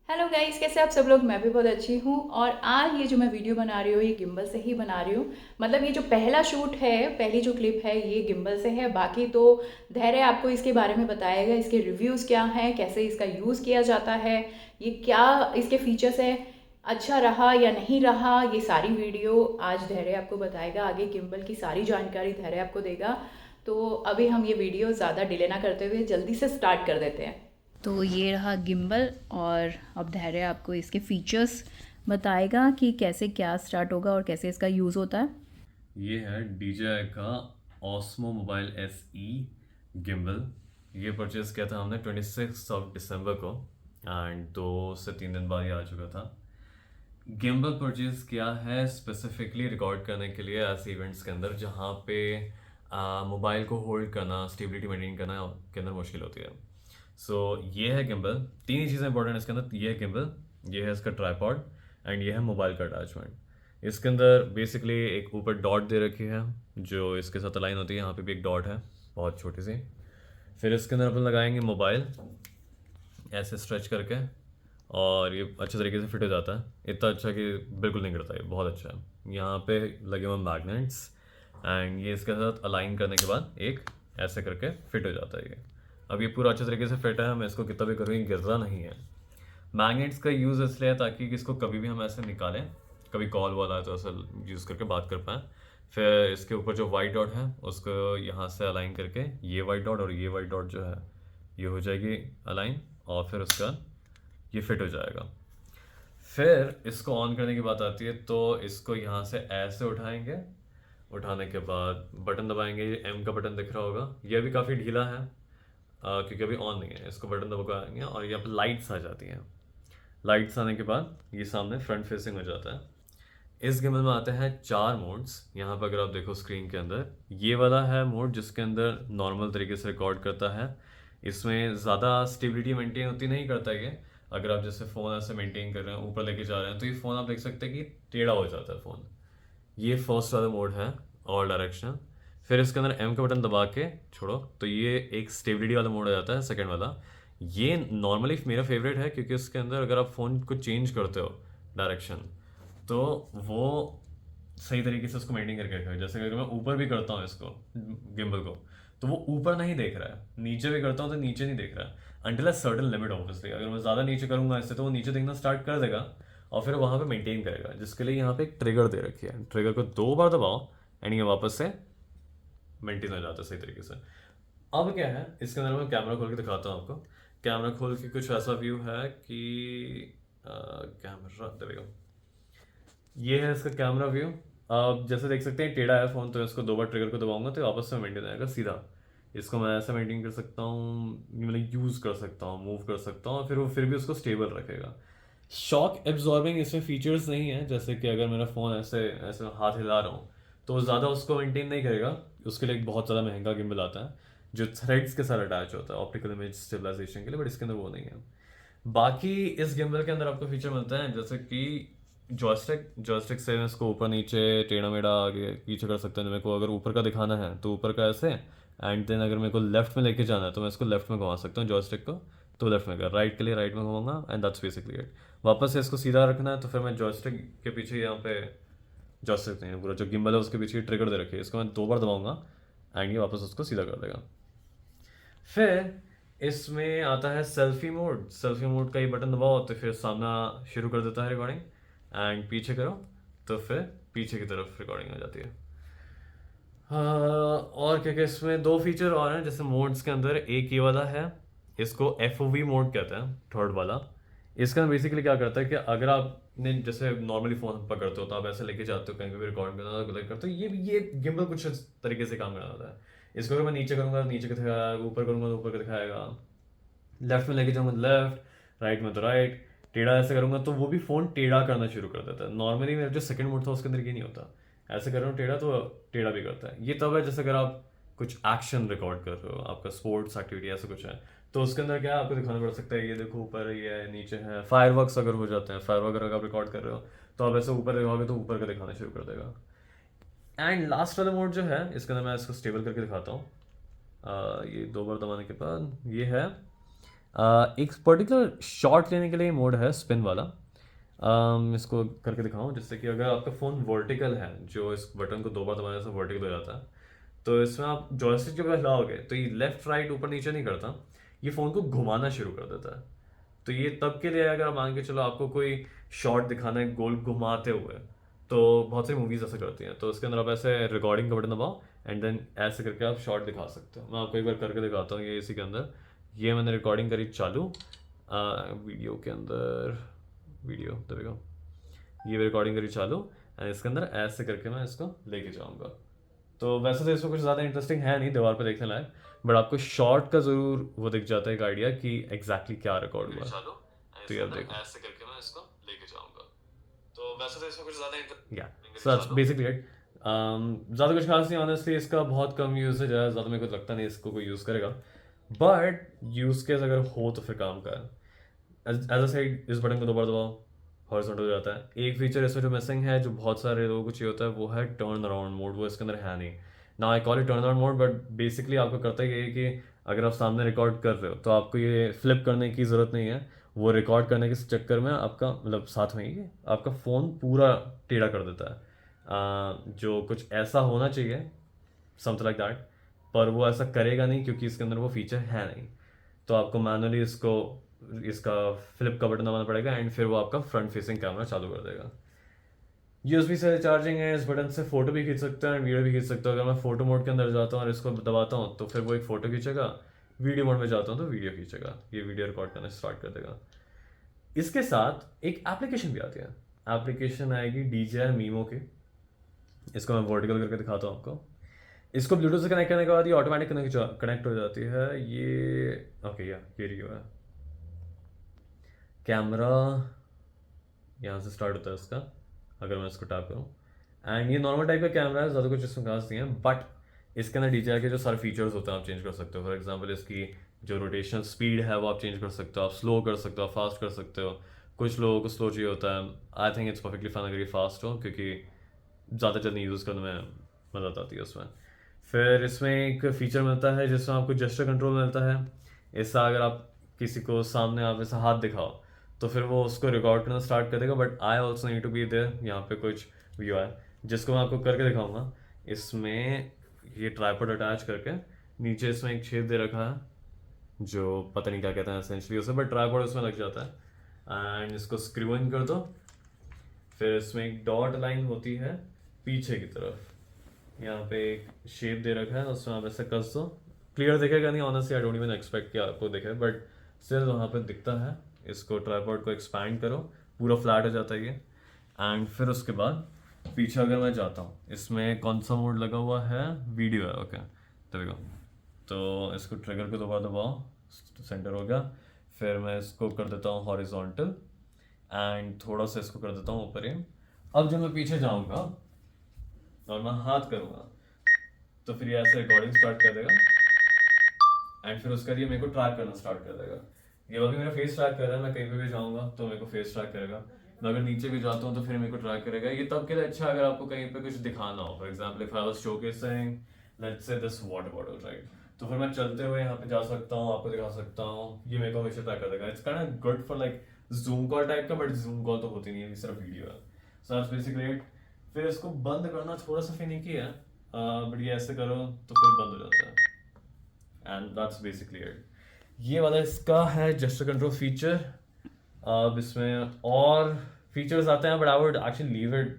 Hello guys, कैसे आप सब लोग। मैं भी बहुत अच्छी हूँ। और आज ये जो मैं वीडियो बना रही हूँ ये गिम्बल से ही बना रही हूँ। मतलब ये जो पहला शूट है, पहली जो क्लिप है ये गिम्बल से है। बाकी तो धैर्य आपको इसके बारे में बताएगा, इसके रिव्यूज़ क्या हैं, कैसे इसका यूज़ किया जाता है, ये क्या इसके फीचर्स है, अच्छा रहा या नहीं रहा, ये सारी वीडियो आज धैर्य आपको बताएगा। आगे गिम्बल की सारी जानकारी धैर्य आपको देगा। तो अभी हम ये वीडियो ज़्यादा डिले ना करते हुए जल्दी से स्टार्ट कर देते हैं। तो ये रहा गिम्बल, और अब धैर्य आपको इसके फीचर्स बताएगा कि कैसे क्या स्टार्ट होगा और कैसे इसका यूज़ होता है। ये है DJI का Osmo Mobile SE गिम्बल। ये परचेज़ किया था हमने 26 दिसंबर को एंड 2 से 3 दिन बाद ये आ चुका था। गिम्बल परचेज़ किया है स्पेसिफिकली रिकॉर्ड करने के लिए ऐसे इवेंट्स के अंदर जहाँ पे मोबाइल को होल्ड करना, स्टेबिलिटी मेंटेन करना के अंदर मुश्किल होती है। सो ये है गिम्बल। तीन ही चीज़ें इंपॉर्टेंट है इसके अंदर। ये है गिम्बल, ये है इसका ट्राईपॉड एंड ये है मोबाइल का अटैचमेंट। इसके अंदर बेसिकली एक ऊपर डॉट दे रखी है जो इसके साथ अलाइन होती है। यहाँ पे भी एक डॉट है, बहुत छोटी सी। फिर इसके अंदर अपन लगाएंगे मोबाइल ऐसे स्ट्रेच करके, और ये अच्छे तरीके से फिट हो जाता है। इतना अच्छा कि बिल्कुल नहीं गिरता, ये बहुत अच्छा है। यहाँ पे लगे हुए मैग्नेट्स एंड ये इसके साथ अलाइन करने के बाद एक ऐसे करके फिट हो जाता है ये। अब ये पूरा अच्छे तरीके से फिट है, मैं इसको कितना भी करूँ ये गिर रहा नहीं है। मैग्नेट्स का यूज़ इसलिए है ताकि इसको कभी भी हम ऐसे निकालें, कभी कॉल वाला है तो ऐसा यूज़ करके बात कर पाएँ। फिर इसके ऊपर जो वाइट डॉट है उसको यहाँ से अलाइन करके ये वाइट डॉट और ये वाइट डॉट जो है ये हो जाएगी अलाइन, और फिर उसका ये फिट हो जाएगा। फिर इसको ऑन करने की बात आती है तो इसको यहाँ से ऐसे उठाएंगे। उठाने के बाद बटन दबाएंगे, ये एम का बटन दिख रहा होगा, ये अभी काफ़ी ढीला है क्योंकि अभी ऑन नहीं है। इसको बटन दबाएंगे और यहाँ पर लाइट्स आ जाती हैं। लाइट्स आने के बाद ये सामने फ्रंट फेसिंग हो जाता है। इस गिम्बल में आते हैं 4 मोड्स। यहाँ पर अगर आप देखो स्क्रीन के अंदर, ये वाला है मोड जिसके अंदर नॉर्मल तरीके से रिकॉर्ड करता है। इसमें ज़्यादा स्टेबिलिटी मेंटेन होती नहीं करता ये। अगर आप जैसे फ़ोन ऐसे मेंटेन कर रहे हैं, ऊपर लेके जा रहे हैं, तो ये फ़ोन आप देख सकते हैं कि टेढ़ा हो जाता है फ़ोन। ये फर्स्ट वाला मोड है, ऑल डायरेक्शन। फिर इसके अंदर एम का बटन दबा के छोड़ो तो ये एक स्टेबिलिटी वाला मोड हो जाता है, सेकंड वाला। ये नॉर्मली मेरा फेवरेट है क्योंकि इसके अंदर अगर आप फ़ोन को चेंज करते हो डायरेक्शन, तो वो सही तरीके से उसको मेंटेन करके रखेगा। जैसे अगर मैं ऊपर भी करता हूँ इसको, गिम्बल को, तो वो ऊपर नहीं देख रहा है, नीचे भी करता हूँ तो नीचे नहीं देख रहा है until a certain limit. Obviously अगर मैं ज़्यादा नीचे करूँगा इससे तो वो नीचे देखना स्टार्ट कर देगा और फिर वहाँ पे मेंटेन करेगा, जिसके लिए यहाँ पे एक ट्रिगर दे रखी है। ट्रिगर को 2 बार दबाओ एंड ये वापस से मेंटेन हो जाता है सही तरीके से। अब क्या है, इसके अंदर मैं कैमरा खोल के दिखाता हूँ आपको। कैमरा खोल के कुछ ऐसा व्यू है कि कैमरा देखो, ये है इसका कैमरा व्यू। आप जैसे देख सकते हैं टेढ़ा है फ़ोन, तो इसको 2 बार ट्रिगर को दबाऊंगा तो वापस से मेंटेन आएगा सीधा। इसको मैं ऐसे मेंटेन कर सकता हूँ, मतलब यूज़ कर सकता हूँ, मूव कर सकता हूँ, और फिर वो फिर भी उसको स्टेबल रखेगा। शॉक एब्जॉर्बिंग इसमें फीचर्स नहीं है, जैसे कि अगर मेरा फ़ोन ऐसे ऐसे हाथ हिला रहा हूँ तो वो ज़्यादा उसको मेंटेन नहीं करेगा। उसके लिए एक बहुत ज़्यादा महंगा गिम्बल आता है जो थ्रेड्स के साथ अटैच होता है ऑप्टिकल इमेज स्टेबलाइजेशन के लिए, बट इसके अंदर वो नहीं है। बाकी इस गिम्बल के अंदर आपको फीचर मिलता है जैसे कि जॉयस्टिक। जॉयस्टिक से मैं इसको ऊपर नीचे टेढ़ा मेढ़ा आगे पीछे कर सकता हूँ। मेरे को अगर ऊपर का दिखाना है तो ऊपर का ऐसे, एंड देन अगर मेरे को लेफ्ट में लेके जाना है तो मैं इसको लेफ्ट में घुमा सकता हूँ जॉयस्टिक को, तो लेफ्ट में कर, राइट के लिए राइट में घुमाऊंगा एंड दैट्स बेसिकली इट। वापस से इसको सीधा रखना है तो फिर मैं जॉयस्टिक के पीछे यहाँ पे, जॉयस्टिक नहीं है पूरा जो गिम्बल है उसके पीछे ट्रिगर दे रखी है, इसको मैं 2 बार दबाऊंगा एंड ये वापस उसको सीधा कर देगा। फिर इसमें आता है सेल्फी मोड। सेल्फी मोड का ये बटन दबाओ तो फिर सामना शुरू कर देता है रिकॉर्डिंग, एंड पीछे करो तो फिर पीछे की तरफ रिकॉर्डिंग आ जाती है। और क्या क्या इसमें 2 फीचर और हैं जैसे मोड्स के अंदर। एक ये वाला है, इसको FOV मोड कहते हैं, थर्ड वाला। इसका बेसिकली क्या करता है कि अगर आपने जैसे नॉर्मली फ़ोन पकड़ते हो तो आप ऐसे लेके जाते हो कहीं पे भी रिकॉर्ड करना करते हो, ये गिम्बल कुछ इस तरीके से काम करता है। इसको अगर मैं नीचे करूँगा तो नीचे का दिखाएगा, ऊपर करूँगा तो ऊपर का दिखाएगा, लेफ्ट में लेके जाऊँगा तो लेफ्ट, राइट में तो राइट। टेढ़ा ऐसे करूँगा तो वो भी फ़ोन टेढ़ा करना शुरू कर देता है। नॉर्मली मेरा जो सेकंड मोड था उसके अंदर ये नहीं होता। ऐसे कर रहा हूँ टेढ़ा तो टेढ़ा भी करता है। ये तब है जैसे अगर आप कुछ एक्शन रिकॉर्ड कर रहे हो, आपका स्पोर्ट्स एक्टिविटी ऐसा कुछ है, तो उसके अंदर क्या है आपको दिखाना पड़ सकता है, ये देखो ऊपर ये है नीचे है। फायरवर्क्स अगर हो जाते हैं, फायरवर्क अगर आप रिकॉर्ड कर रहे हो तो आप ऐसे ऊपर दिखाओगे तो ऊपर का दिखाना शुरू कर देगा। एंड लास्ट वाला मोड जो है इसके अंदर मैं इसको स्टेबल करके दिखाता हूँ। ये 2 बार दबाने के बाद ये है एक पर्टिकुलर शॉट लेने के लिए मोड है स्पिन वाला। इसको करके दिखाऊं, जिससे कि अगर आपका फ़ोन वर्टिकल है, जो इस बटन को 2 बार दबाने से वर्टिकल हो जाता है, तो इसमें आप जॉयस्टिक जब हिलाओगे तो ये लेफ्ट राइट ऊपर नीचे नहीं करता, ये फ़ोन को घुमाना शुरू कर देता है। तो ये तब के लिए है, अगर आप मान के चलो आपको कोई शॉट दिखाना है गोल घुमाते हुए, तो बहुत सारी मूवीज़ ऐसा करती हैं। तो उसके अंदर आप ऐसे रिकॉर्डिंग का बटन दबाओ एंड देन ऐसे करके आप शॉट दिखा सकते हो। मैं आपको एक बार करके दिखाता हूँ। ये इसी के अंदर, ये मैंने रिकॉर्डिंग करी चालू वीडियो के अंदर, वीडियो देखो, ये रिकॉर्डिंग करी चालू एंड इसके अंदर ऐसे करके मैं इसको लेके जाऊँगा। तो वैसे तो इसमें कुछ ज़्यादा इंटरेस्टिंग है नहीं दीवार पे देखने लायक, बट आपको शॉर्ट का ज़रूर वो दिख जाता है एक आइडिया कि एग्जैक्टली क्या रिकॉर्ड हुआ। तो ये आप देखो, ऐसे करके मैं इसको लेके जाऊँगा। तो वैसे तो इसमें कुछ ज़्यादा या सो दैट्स बेसिकली इट। ज़्यादा कुछ खास नहीं, ऑनेस्टली इसका बहुत कम यूसेज है, ज़्यादा मेरे को लगता नहीं इसको कोई यूज़ करेगा, बट यूज़ केस अगर हो तो फिर काम का है। एज अ साइड, इस बटन को 2 बार दबाओ, हॉरिजॉन्टल हो जाता है। एक फीचर इसमें जो मिसिंग है, जो बहुत सारे लोगों को चाहिए होता है, वो है टर्न अराउंड मोड। वो इसके अंदर है नहीं। ना I call it turn around mode, but basically आपको करता ही ये है कि अगर आप सामने रिकॉर्ड कर रहे हो तो आपको ये फ्लिप करने की ज़रूरत नहीं है। वो रिकॉर्ड करने के चक्कर में आपका मतलब साथ में ही आपका फ़ोन पूरा टेढ़ा कर देता है। जो कुछ ऐसा होना चाहिए, समथिंग लाइक दैट, पर वो ऐसा करेगा नहीं क्योंकि इसके अंदर वो फीचर है नहीं। तो आपको मैनुअली इसका फ्लिप का बटन दबाना पड़ेगा एंड फिर वो आपका फ्रंट फेसिंग कैमरा चालू कर देगा। USB से चार्जिंग है, इस बटन से फोटो भी खींच सकते हैं, वीडियो भी खींच सकते हो। अगर मैं फोटो मोड के अंदर जाता हूँ और इसको दबाता हूँ तो फिर वो एक फ़ोटो खींचेगा, वीडियो मोड में जाता हूँ तो वीडियो खींचेगा, ये वीडियो रिकॉर्ड करना स्टार्ट कर देगा। इसके साथ एक एप्लीकेशन भी आती है, एप्लीकेशन आएगी DJI Mimo की। इसको मैं वर्टिकल करके दिखाता हूँ आपको। इसको ब्लूटूथ से कनेक्ट करने के बाद ये ऑटोमेटिक कनेक्ट हो जाती है। ये ओके, ये रही है कैमरा, यहाँ से स्टार्ट होता है इसका, अगर मैं इसको टैप करूँ, एंड ये नॉर्मल टाइप का कैमरा है, ज़्यादा कुछ इसमें खास नहीं है, बट इसके अंदर DJI के जो सारे फीचर्स होते हैं आप चेंज कर सकते हो। फॉर एग्जांपल इसकी जो रोटेशनल स्पीड है वो आप चेंज कर सकते हो, आप स्लो कर सकते हो, आप फास्ट कर सकते हो। कुछ लोगों को स्लो चाहिए होता है, I think it's perfectly fine अगर ये फास्ट हो, क्योंकि ज़्यादा जल्दी यूज़ करने में मदद आती है उसमें। फिर इसमें एक फ़ीचर मिलता है जिसमें आपको जेस्चर कंट्रोल मिलता है। इससे अगर आप किसी को सामने आप ऐसा हाथ दिखाओ तो फिर वो उसको रिकॉर्ड करना स्टार्ट कर देगा, but I also need to be there. यहाँ पे कुछ व्यू है जिसको मैं आपको करके दिखाऊंगा। इसमें ये ट्राइपॉड अटैच करके नीचे इसमें एक छेद दे रखा है, जो पता नहीं क्या कहते हैं एसेंशली उसे, बट ट्राइपॉड उसमें लग जाता है एंड इसको स्क्रू इन कर दो। फिर इसमें एक डॉट लाइन होती है पीछे की तरफ, यहाँ पे एक शेप दे रखा है, उसमें आप ऐसे कस दो। क्लियर दिखेगा नहीं honestly, I don't even expect कि आपको दिखे, बट स्टिल वहाँ पे दिखता है। इसको ट्राइपॉड को एक्सपैंड करो, पूरा फ्लैट हो जाता है ये। एंड फिर उसके बाद पीछे अगर मैं जाता हूँ, इसमें कौन सा मोड लगा हुआ है, वीडियो है, ओके देखो। तो इसको ट्रिगर को दबाओ, सेंटर हो गया। फिर मैं इसको कर देता हूँ हॉरिजॉन्टल एंड थोड़ा सा इसको कर देता हूँ ऊपर ही। अब जब मैं पीछे जाऊँगा और मैं हाथ करूँगा तो फिर ये ऐसे रिकॉर्डिंग स्टार्ट कर देगा एंड फिर उसके लिए मेरे को ट्रैक करना स्टार्ट कर देगा। ये अभी मेरा फेस ट्रैक कर रहा है, मैं कहीं पे भी जाऊँगा तो मेरे को फेस ट्रैक करेगा। मैं अगर नीचे भी जाता हूँ तो फिर मेरे को ट्रैक करेगा। ये तब के लिए अच्छा है अगर आपको कहीं पे कुछ दिखाना हो। For example if I was showcasing let's say this water bottle, right, तो फिर मैं चलते हुए यहाँ पे जा सकता हूँ, आपको दिखा सकता हूँ। ये मेरे को हमेशा ट्रैक कर देगा। It's kind of good for like zoom call type का, बट जूम कॉल तो होती नहीं है, सिर्फ वीडियो है। So that's basically it. फिर इसको बंद करना थोड़ा सा फिनिकी है, बट ये ऐसे करो तो फिर बंद हो जाता है एंड दैट्स बेसिकली इट। ये वाला इसका है जेस्चर कंट्रोल फीचर। अब इसमें और फीचर्स आते हैं, but I would actually leave it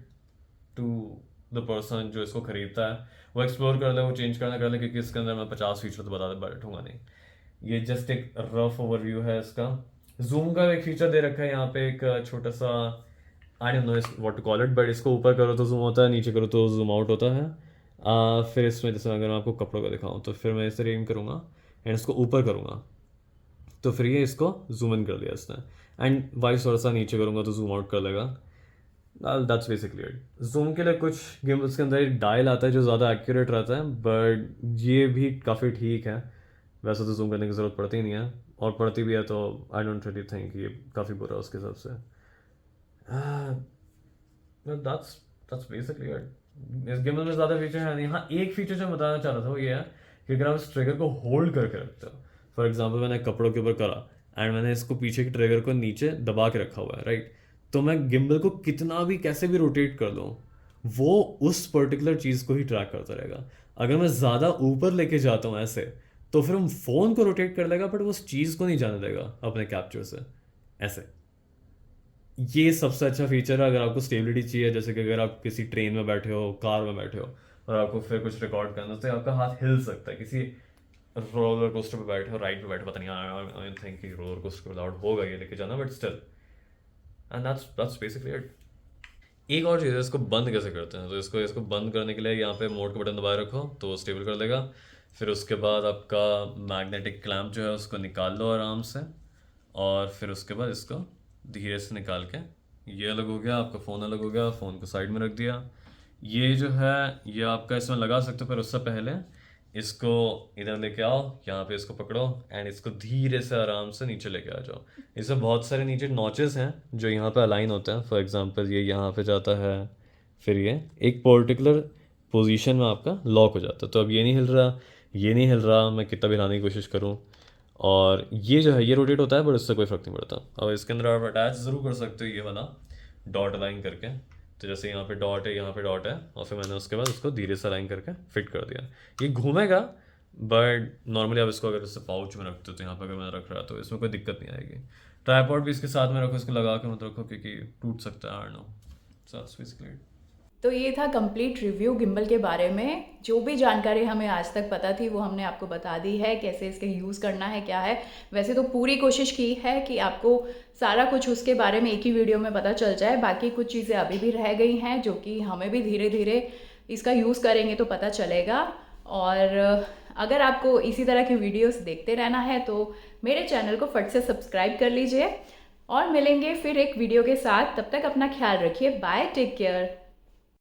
to the person जो इसको खरीदता है, वो एक्सप्लोर कर ले, वो चेंज करना कर ले, क्योंकि इसके अंदर मैं 50 फीचर तो बता बैठूंगा नहीं। ये जस्ट एक रफ ओवरव्यू है इसका। जूम का एक फीचर दे रखा है यहाँ पे, एक छोटा सा, I don't know what to call it, but इसको ऊपर करो तो जूम होता है, नीचे करो तो जूम आउट होता है। फिर इसमें जैसे अगर मैं आपको कपड़ों का दिखाऊँ तो फिर मैं इसे एम करूँगा एंड इसको ऊपर करूँगा तो फिर ये इसको जूम इन कर लिया इसने, एंड वाइस वर्सा नीचे करूँगा तो जूम आउट कर लेगा। That's basically it. जूम के लिए कुछ गिम्बल्स के अंदर एक डायल आता है जो ज़्यादा एक्यूरेट रहता है, बट ये भी काफ़ी ठीक है। वैसे तो जूम करने की ज़रूरत पड़ती नहीं है, और पड़ती भी है तो आई डोंट रियली थिंक ये काफ़ी बुरा है उसके हिसाब से। That's basically it. इस गिम्बल में ज़्यादा फीचर है नहीं। हाँ, एक फीचर जो मैं बताना चाह रहा था वो ये है कि अगर आप इस ट्रिगर को होल्ड करके रखते हो, फॉर एग्जाम्पल मैंने कपड़ों के ऊपर करा एंड मैंने इसको पीछे के ट्रिगर को नीचे दबा के रखा हुआ है, राइट। तो मैं गिम्बल को कितना भी कैसे भी रोटेट कर दूँ, वो उस पर्टिकुलर चीज़ को ही ट्रैक करता रहेगा। अगर मैं ज़्यादा ऊपर लेके जाता हूँ ऐसे, तो फिर हम फ़ोन को रोटेट कर लेगा, बट वो उस चीज़ को नहीं जाने देगा अपने कैप्चर से। ऐसे ये सबसे अच्छा फीचर है अगर आपको स्टेबिलिटी चाहिए। जैसे कि अगर आप किसी ट्रेन में बैठे हो, कार में बैठे हो, और आपको फिर कुछ रिकॉर्ड करना है, तो आपका हाथ हिल सकता है। किसी रोलर कोस्टर पे बैठे हो, राइड पे बैठे हो, पता नहीं, आई थिंक कि रोलर कोस्टर अलाउड होगा ये लेके जाना, but still, and that's basically it. एक और चीज़ है, इसको बंद कैसे करते हैं। तो इसको इसको बंद करने के लिए यहाँ पे मोड का बटन दबाए रखो तो वो स्टेबल कर देगा। फिर उसके बाद आपका मैग्नेटिक क्लैम्प जो है उसको निकाल लो आराम से, और फिर उसके बाद इसको धीरे से निकाल के, ये अलग हो गया, आपका फ़ोन अलग हो गया, फ़ोन को साइड में रख दिया। ये जो है ये आपका इसमें लगा सकते हो, पर उससे पहले इसको इधर लेके आओ, यहाँ पे इसको पकड़ो एंड इसको धीरे से आराम से नीचे लेके आ जाओ। इसमें बहुत सारे नीचे नॉचेस हैं जो यहाँ पे अलाइन होते हैं। फॉर एग्जांपल ये यहाँ पे जाता है, फिर ये एक पर्टिकुलर पोजीशन में आपका लॉक हो जाता है। तो अब ये नहीं हिल रहा, ये नहीं हिल रहा, मैं कितना भी हिलाने की कोशिश करूँ, और ये जो है ये रोटेट होता है, बट उससे कोई फ़र्क नहीं पड़ता। अब इसके अंदर आप अटैच ज़रूर कर सकते हो ये वाला डॉट अलाइन करके। तो जैसे यहाँ पे डॉट है, यहाँ पे डॉट है, और फिर मैंने उसके बाद उसको धीरे से अलाइन करके फिट कर दिया। ये घूमेगा, बट नॉर्मली आप इसको अगर इससे पाउच में रखते हो, तो यहाँ पर अगर मैं रख रहा तो इसमें कोई दिक्कत नहीं आएगी। ट्राइपॉड भी इसके साथ में रखो, इसको लगा के मत रखो क्योंकि टूट सकता है, I know. So that's basically it. तो ये था कंप्लीट रिव्यू गिम्बल के बारे में। जो भी जानकारी हमें आज तक पता थी वो हमने आपको बता दी है, कैसे इसका यूज़ करना है, क्या है। वैसे तो पूरी कोशिश की है कि आपको सारा कुछ उसके बारे में एक ही वीडियो में पता चल जाए। बाकी कुछ चीज़ें अभी भी रह गई हैं जो कि हमें भी धीरे धीरे इसका यूज़ करेंगे तो पता चलेगा। और अगर आपको इसी तरह की वीडियोस देखते रहना है तो मेरे चैनल को फट से सब्सक्राइब कर लीजिए, और मिलेंगे फिर एक वीडियो के साथ। तब तक अपना ख्याल रखिए। Bye, take care.